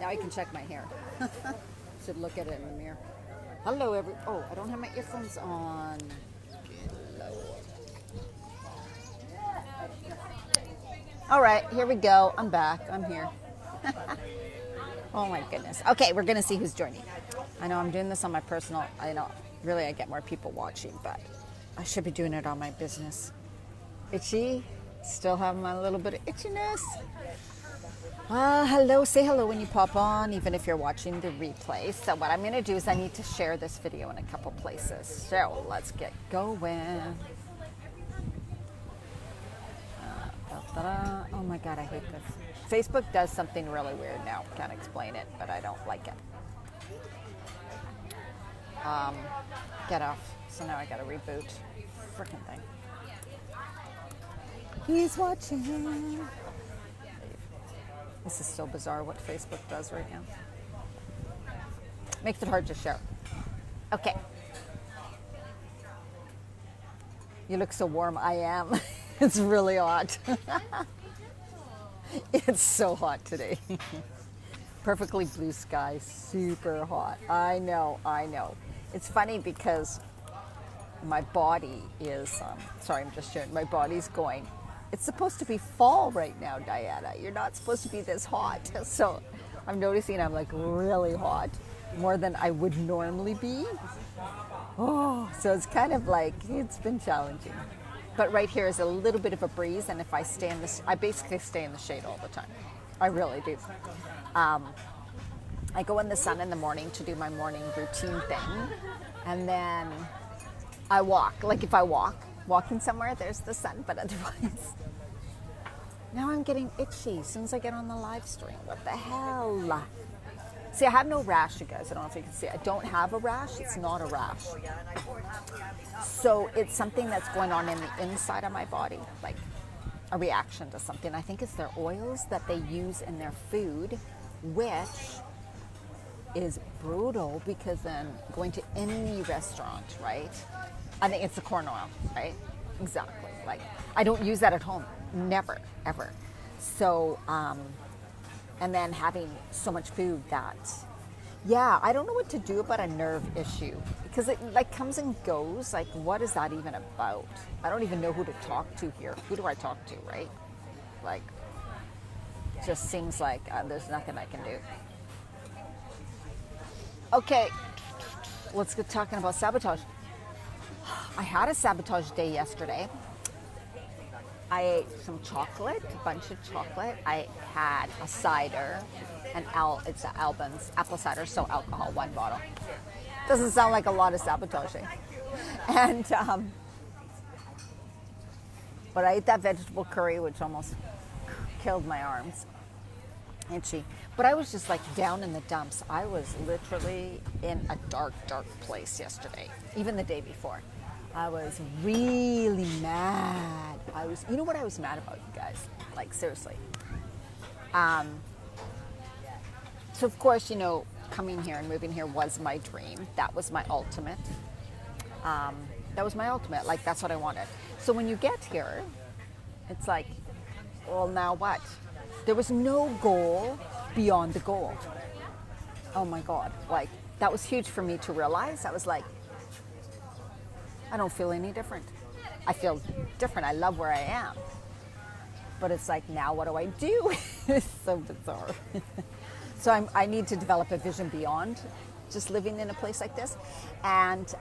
Now I can check my hair. Should look at it in the mirror. Hello, oh, I don't have my earphones on. All right, here we go. I'm back. I'm here. Oh my goodness. Okay, we're gonna see who's joining. I know I'm doing this on my personal. I know, really, I get more people watching, but I should be doing it on my business. Itchy. Still have my little bit of itchiness. Hello, say hello when you pop on, even if you're watching the replay. So what I'm going to do is I need to share this video in a couple places. So let's get going. Oh my God, I hate this. Facebook does something really weird now. Can't explain it, but I don't like it. Get off. So now I got to reboot. Frickin' thing. He's watching. This is so bizarre what Facebook does right now. Makes it hard to share. Okay. You look so warm. I am. It's really hot. It's so hot today. Perfectly blue sky, super hot. I know. It's funny because my body is, sorry, I'm just sharing, my body's going, it's supposed to be fall right now, Diana. You're not supposed to be this hot. So I'm noticing I'm like really hot, more than I would normally be. Oh, so it's kind of like, it's been challenging. But right here is a little bit of a breeze, and if I stay in this, I basically stay in the shade all the time. I really do. I go in the sun in the morning to do my morning routine thing, and then I walk. Like if I walking somewhere, there's the sun, but otherwise. Now I'm getting itchy as soon as I get on the live stream. What the hell? See, I have no rash, you guys. I don't know if you can see. I don't have a rash. It's not a rash. So it's something that's going on in the inside of my body, like a reaction to something. I think it's their oils that they use in their food, which is brutal because then going to any restaurant, right? I think it's the corn oil, right? Exactly. Like, I don't use that at home. Never, ever. So, and then having so much food that, yeah, I don't know what to do about a nerve issue because it like comes and goes. Like, what is that even about? I don't even know who to talk to here. Who do I talk to, right? Like, just seems like there's nothing I can do. Okay, let's get talking about Sabotage. I had a Sabotage day yesterday. I ate some chocolate, a bunch of chocolate. I had a cider, it's Albans, apple cider, so alcohol, 1 bottle. Doesn't sound like a lot of sabotaging. And, but I ate that vegetable curry, which almost killed my arms. Itchy. But I was just like down in the dumps. I was literally in a dark, dark place yesterday, even the day before. I was really mad. You know what I was mad about, you guys? Like, seriously. So, of course, you know, coming here and moving here was my dream. That was my ultimate. Like, that's what I wanted. So when you get here, it's like, well, now what? There was no goal beyond the goal. Oh, my God. Like, that was huge for me to realize. I was like, I don't feel any different. I feel different. I love where I am. But it's like, now what do I do? It's so bizarre. So I need to develop a vision beyond just living in a place like this. And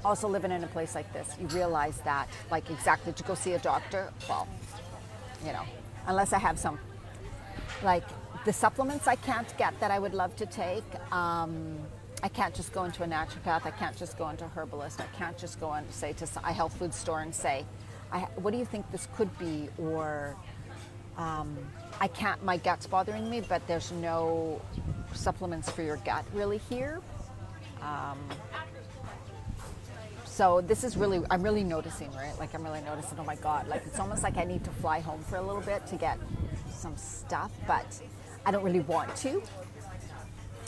also living in a place like this, you realize that, like, exactly, to go see a doctor, well, you know, unless I have some, like, the supplements I can't get that I would love to take, I can't just go into a naturopath. I can't just go into a herbalist. I can't just go and say to a health food store and say, what do you think this could be? Or I can't, my gut's bothering me, but there's no supplements for your gut really here. So this is really, I'm really noticing, right? Like, I'm really noticing, oh my God, like, it's almost like I need to fly home for a little bit to get some stuff, but I don't really want to.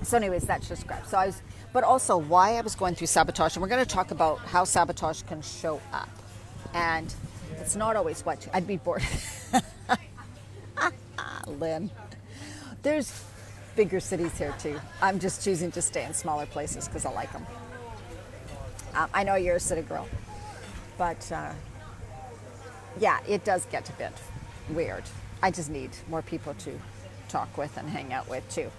So anyways, that's just crap. So but also why I was going through Sabotage, and we're going to talk about how Sabotage can show up. And it's not always I'd be bored. Lynn. There's bigger cities here too. I'm just choosing to stay in smaller places because I like them. I know you're a city girl, but yeah, it does get a bit weird. I just need more people to talk with and hang out with too.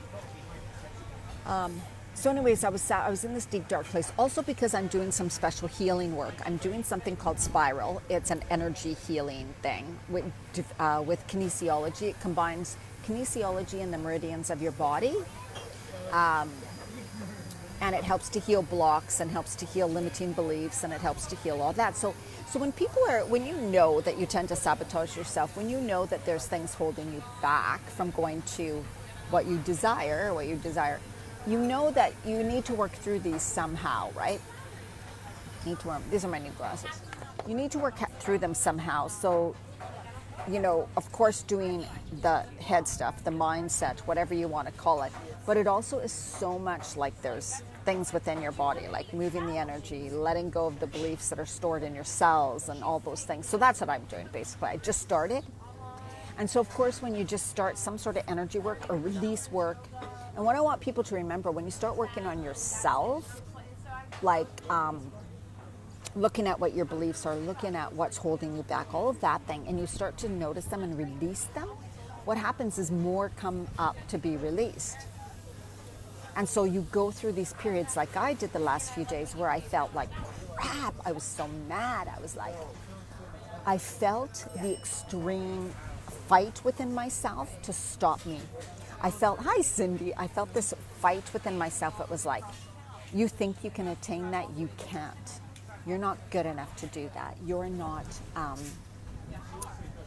So anyways, I was in this deep dark place also because I'm doing some special healing work. I'm doing something called Spiral. It's an energy healing thing with kinesiology. It combines kinesiology and the meridians of your body. And it helps to heal blocks and helps to heal limiting beliefs and it helps to heal all that. So when you know that you tend to sabotage yourself, when you know that there's things holding you back from going to what you desire, you know that you need to work through these somehow, right? These are my new glasses. You need to work through them somehow. So, of course, doing the head stuff, the mindset, whatever you want to call it. But it also is so much like there's things within your body, like moving the energy, letting go of the beliefs that are stored in your cells and all those things. So that's what I'm doing, basically. I just started. And so, of course, when you just start some sort of energy work or release work, and what I want people to remember, when you start working on yourself, like looking at what your beliefs are, looking at what's holding you back, all of that thing, and you start to notice them and release them, what happens is more come up to be released. And so you go through these periods like I did the last few days where I felt like crap. I was so mad. I felt the extreme fight within myself to stop me. Hi Cindy, I felt this fight within myself. It was like, you think you can attain that? You can't. You're not good enough to do that. You're not,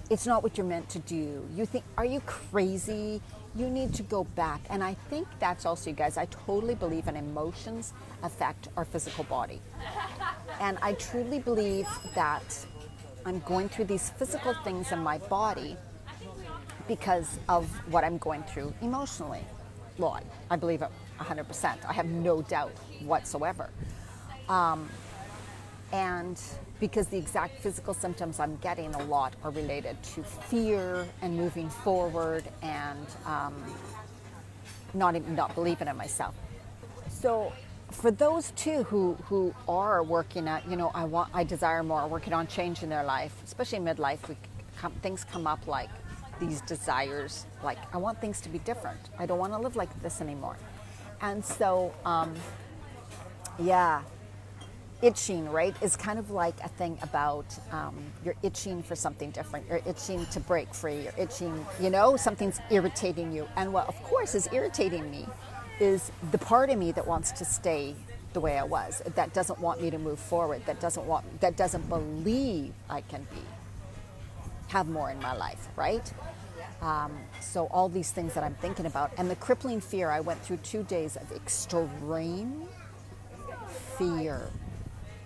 it's not what you're meant to do. You think, are you crazy? You need to go back. And I think that's also, you guys, I totally believe in emotions affect our physical body. And I truly believe that I'm going through these physical things in my body because of what I'm going through emotionally. Well, I believe it 100%. I have no doubt whatsoever. And because the exact physical symptoms I'm getting a lot are related to fear and moving forward and not believing in myself. So for those two who are working at, I desire more, working on change in their life, especially midlife, things come up like these desires, like I want things to be different. I don't want to live like this anymore. And so, itching, right, is kind of like a thing about you're itching for something different. You're itching to break free. You're itching, something's irritating you. And what, of course, is irritating me is the part of me that wants to stay the way I was, that doesn't want me to move forward, that doesn't believe I can have more in my life, right? So all these things that I'm thinking about. And the crippling fear, I went through 2 days of extreme fear,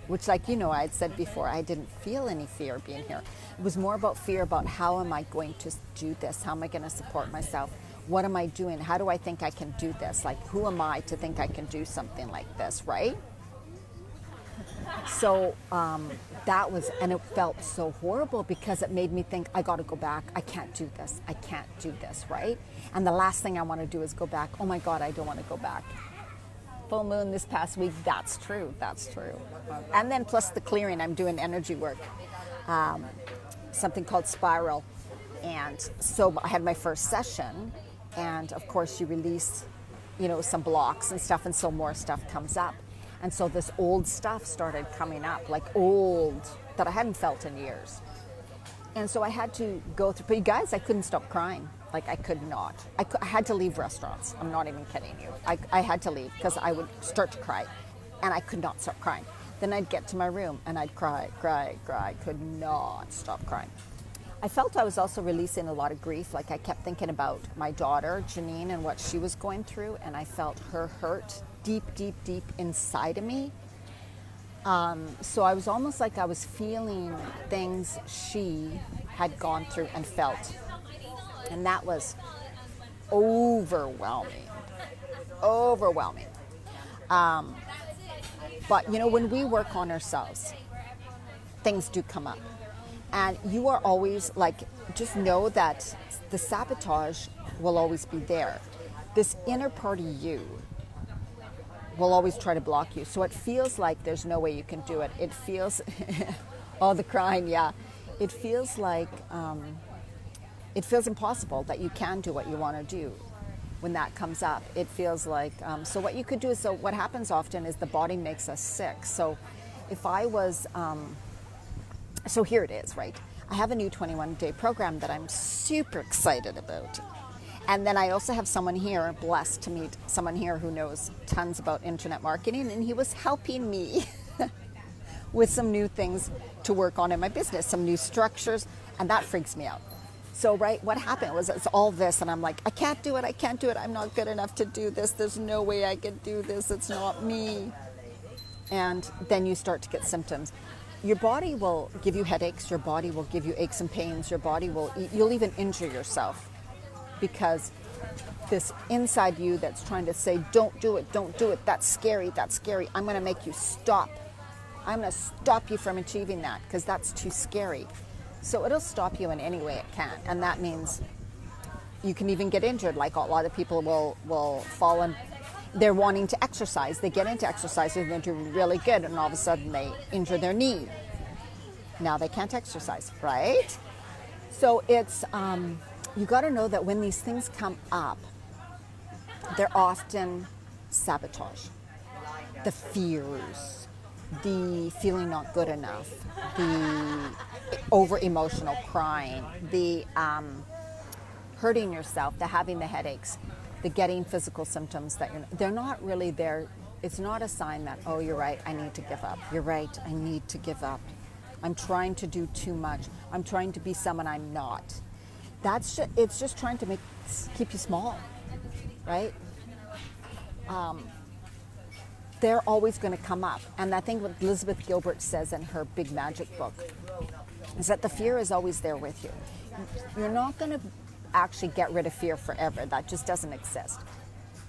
which, like, I had said before, I didn't feel any fear being here. It was more about fear about how am I going to do this? How am I going to support myself? What am I doing? How do I think I can do this? Like, who am I to think I can do something like this, right? So that was, and it felt so horrible because it made me think, I got to go back. I can't do this. I can't do this, right? And the last thing I want to do is go back. Oh my God, I don't want to go back. Full moon this past week. That's true. And then plus the clearing, I'm doing energy work, something called Spiral. And so I had my first session, and of course you release, some blocks and stuff, and so more stuff comes up. And so this old stuff started coming up, like old, that I hadn't felt in years. And so I had to go through, but you guys, I couldn't stop crying. Like, I could not. I had to leave restaurants. I'm not even kidding you. I had to leave because I would start to cry, and I could not stop crying. Then I'd get to my room, and I'd cry, could not stop crying. I felt I was also releasing a lot of grief. Like, I kept thinking about my daughter, Janine, and what she was going through, and I felt her hurt deep, deep, deep inside of me. So I was almost like I was feeling things she had gone through and felt. And that was overwhelming. But, when we work on ourselves, things do come up. And you are always like, just know that the sabotage will always be there. This inner part of you will always try to block you. So it feels like there's no way you can do it. It feels, oh, the crying, yeah. It feels like, it feels impossible that you can do what you want to do when that comes up. It feels like, so what you could do is, so what happens often is the body makes us sick. So if I was, so here it is, right? I have a new 21-day program that I'm super excited about. And then I also have someone here, blessed to meet someone here who knows tons about internet marketing, and he was helping me with some new things to work on in my business, some new structures, and that freaks me out. So, right, what happened was it's all this, and I'm like, I can't do it, I'm not good enough to do this, there's no way I can do this, it's not me. And then you start to get symptoms. Your body will give you headaches, your body will give you aches and pains, you'll even injure yourself. Because this inside you that's trying to say, don't do it, that's scary, I'm going to make you stop. I'm going to stop you from achieving that because that's too scary. So it'll stop you in any way it can. And that means you can even get injured. Like a lot of people will fall and they're wanting to exercise. They get into exercise and they're doing really good, and all of a sudden they injure their knee. Now they can't exercise, right? So it's... you got to know that when these things come up, they're often sabotage. The fears, the feeling not good enough, the over-emotional crying, the hurting yourself, the having the headaches, the getting physical symptoms they're not really there. It's not a sign that, oh, you're right, I need to give up. You're right, I need to give up. I'm trying to do too much. I'm trying to be someone I'm not. It's just trying to keep you small, right? They're always going to come up. And I think what Elizabeth Gilbert says in her Big Magic book is that the fear is always there with you. You're not going to actually get rid of fear forever. That just doesn't exist.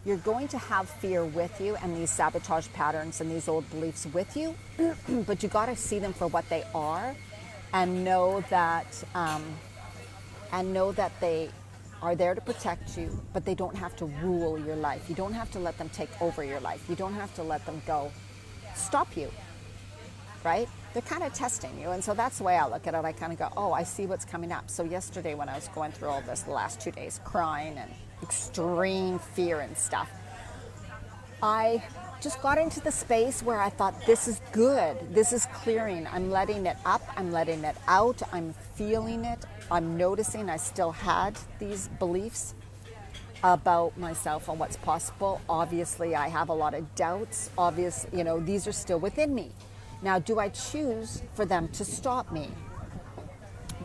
You're going to have fear with you and these sabotage patterns and these old beliefs with you, but you got to see them for what they are and know that... they are there to protect you, but they don't have to rule your life. You don't have to let them take over your life. You don't have to let them stop you, right? They're kind of testing you. And so that's the way I look at it. I kind of go, oh, I see what's coming up. So yesterday when I was going through all this, the last 2 days, crying and extreme fear and stuff, I just got into the space where I thought, this is good. This is clearing. I'm letting it up. I'm letting it out. I'm feeling it. I'm noticing I still had these beliefs about myself and what's possible. Obviously, I have a lot of doubts. Obviously, these are still within me. Now, do I choose for them to stop me?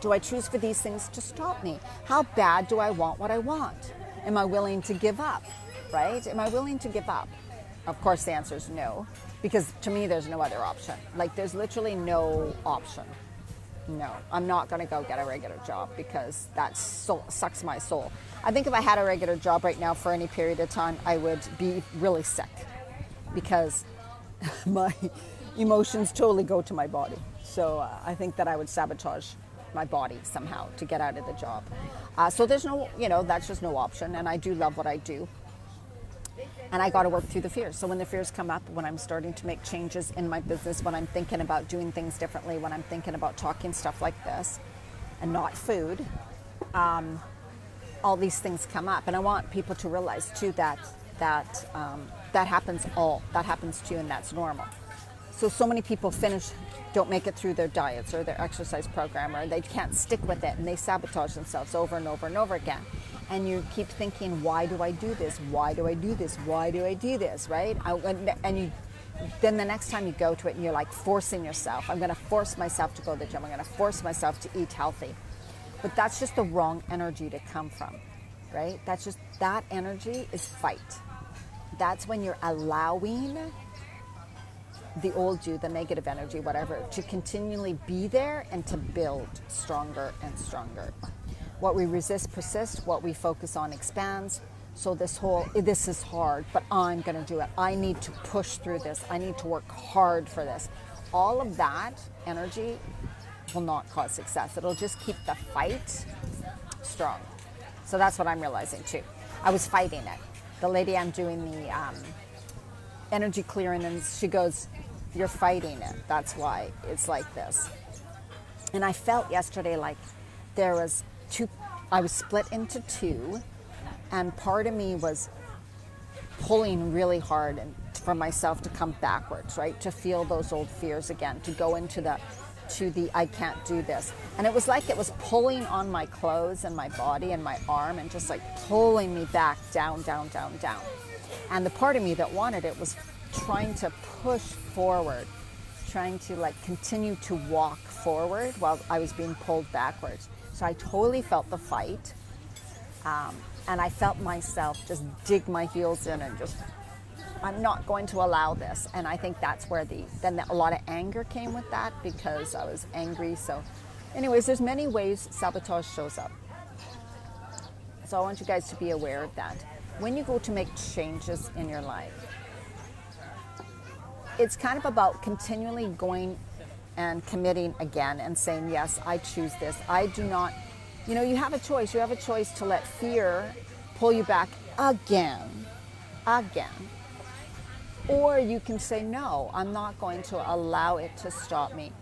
Do I choose for these things to stop me? How bad do I want what I want? Am I willing to give up, right? Am I willing to give up? Of course, the answer is no, because to me, there's no other option. Like, there's literally no option. No, I'm not going to go get a regular job because that sucks my soul. I think if I had a regular job right now for any period of time, I would be really sick because my emotions totally go to my body. So I think that I would sabotage my body somehow to get out of the job. So there's no, that's just no option. And I do love what I do. And I got to work through the fears. So when the fears come up, when I'm starting to make changes in my business, when I'm thinking about doing things differently, when I'm thinking about talking stuff like this and not food, all these things come up. And I want people to realize too that happens to you, and that's normal. So many people don't make it through their diets or their exercise program, or they can't stick with it and they sabotage themselves over and over and over again. And you keep thinking, why do I do this? Why do I do this? Why do I do this, right? Then the next time you go to it and you're like forcing yourself, I'm going to force myself to go to the gym. I'm going to force myself to eat healthy. But that's just the wrong energy to come from, right? That energy is fight. That's when you're allowing the old you, the negative energy, whatever, to continually be there and to build stronger and stronger. What we resist persists, what we focus on expands. So this is hard, but I'm going to do it. I need to push through this. I need to work hard for this. All of that energy will not cause success. It'll just keep the fight strong. So that's what I'm realizing too. I was fighting it. The lady I'm doing the energy clearing, and she goes, "You're fighting it. That's why it's like this." And I felt yesterday like there was I was split into two, and part of me was pulling really hard and for myself to come backwards, right? To feel those old fears again, to go into the I can't do this. And it was like it was pulling on my clothes and my body and my arm and just like pulling me back down, down, down, down. And the part of me that wanted it was trying to push forward, trying to like continue to walk forward while I was being pulled backwards. So I totally felt the fight. And I felt myself just dig my heels in and just, I'm not going to allow this. And I think that's where a lot of anger came with that, because I was angry. So anyways, there's many ways sabotage shows up. So I want you guys to be aware of that. When you go to make changes in your life, it's kind of about continually going and committing again and saying, yes, I choose this. I do not, you have a choice. You have a choice to let fear pull you back again. Or you can say, no, I'm not going to allow it to stop me.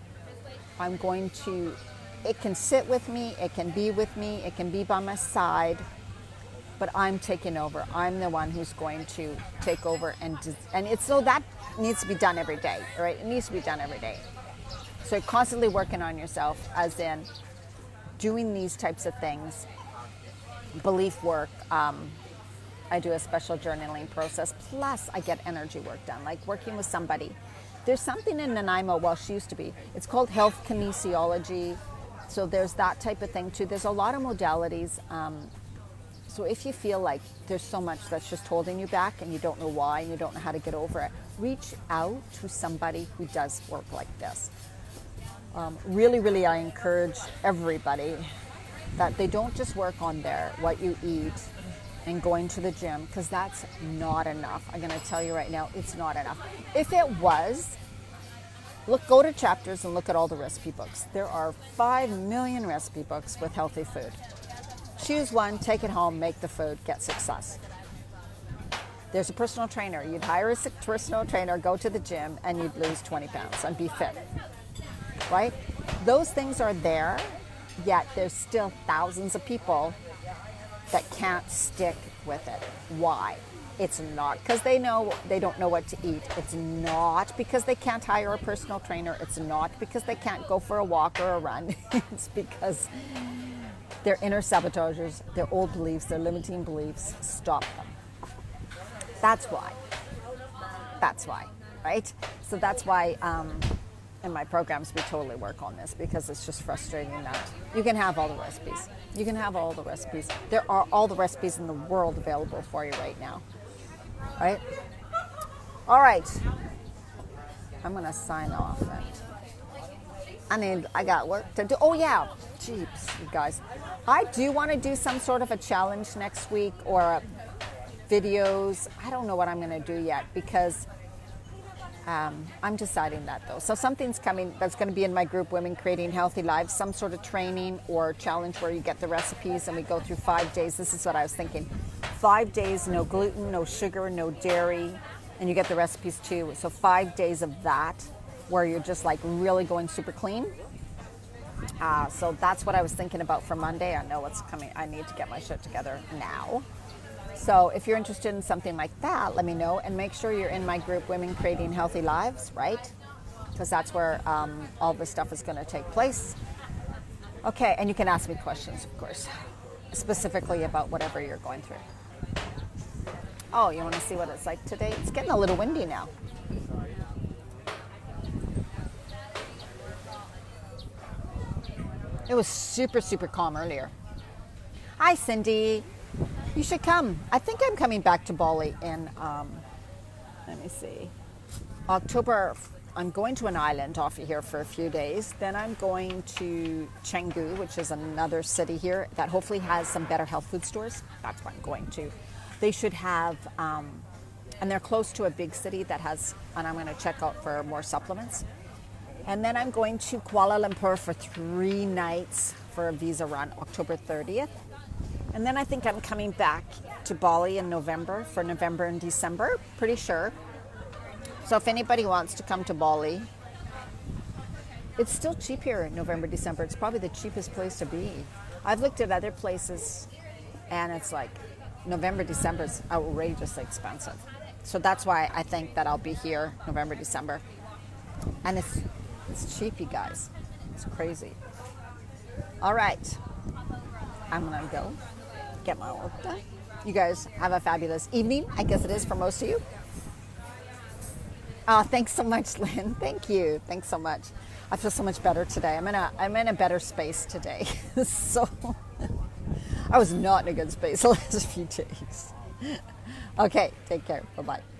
It can sit with me, it can be with me, it can be by my side, but I'm taking over. I'm the one who's going to take over, and it's so that needs to be done every day, right? It needs to be done every day. So you're constantly working on yourself, as in doing these types of things, belief work. I do a special journaling process, plus I get energy work done, like working with somebody. There's something in Nanaimo, well, she used to be, it's called health kinesiology. So there's that type of thing too. There's a lot of modalities. So if you feel like there's so much that's just holding you back and you don't know why and you don't know how to get over it, reach out to somebody who does work like this. Really, really, I encourage everybody that they don't just work on what you eat and going to the gym, because that's not enough. I'm going to tell you right now, it's not enough. If it was, go to Chapters and look at all the recipe books. There are 5 million recipe books with healthy food. Choose one, take it home, make the food, get success. There's a personal trainer. You'd hire a personal trainer, go to the gym, and you'd lose 20 pounds and be fit, right? Those things are there, yet there's still thousands of people that can't stick with it. Why? It's not because they don't know what to eat. It's not because they can't hire a personal trainer. It's not because they can't go for a walk or a run. It's because their inner sabotagers, their old beliefs, their limiting beliefs stop them. That's why, right? So that's why in my programs we totally work on this, because it's just frustrating that you can have all the recipes. You can have all the recipes. There are all the recipes in the world available for you right now, right? All right. I'm going to sign off. I got work to do. Oh, yeah. Jeeps, you guys. I do want to do some sort of a challenge next week, or videos. I don't know what I'm going to do yet, because I'm deciding that though. So something's coming that's going to be in my group, Women Creating Healthy Lives, some sort of training or challenge where you get the recipes and we go through 5 days. This is what I was thinking. 5 days, no gluten, no sugar, no dairy, and you get the recipes too. So 5 days of that where you're just like really going super clean. So that's what I was thinking about for Monday. I know what's coming. I need to get my shit together now. So if you're interested in something like that, let me know, and make sure you're in my group, Women Creating Healthy Lives, right? Because that's where all this stuff is going to take place. Okay, and you can ask me questions, of course, specifically about whatever you're going through. Oh, you want to see what it's like today? It's getting a little windy now. It was super, super calm earlier. Hi, Cindy. You should come. I think I'm coming back to Bali in, let me see, October. I'm going to an island off of here for a few days. Then I'm going to Canggu, which is another city here that hopefully has some better health food stores. That's what I'm going to. They should have, and they're close to a big city that has, and I'm going to check out for more supplements. And then I'm going to Kuala Lumpur for 3 nights for a visa run, October 30th. And then I think I'm coming back to Bali in November for November and December, pretty sure. So if anybody wants to come to Bali, it's still cheap here in November, December. It's probably the cheapest place to be. I've looked at other places and it's like November, December is outrageously expensive. So that's why I think that I'll be here November, December. And it's cheap, you guys. It's crazy. All right. I'm going to go get my work done. You guys have a fabulous evening. I guess it is for most of you. Oh, thanks so much, Lynn. Thank you. Thanks so much. I feel so much better today. I'm in a better space today. So I was not in a good space the last few days. Okay, take care. Bye-bye.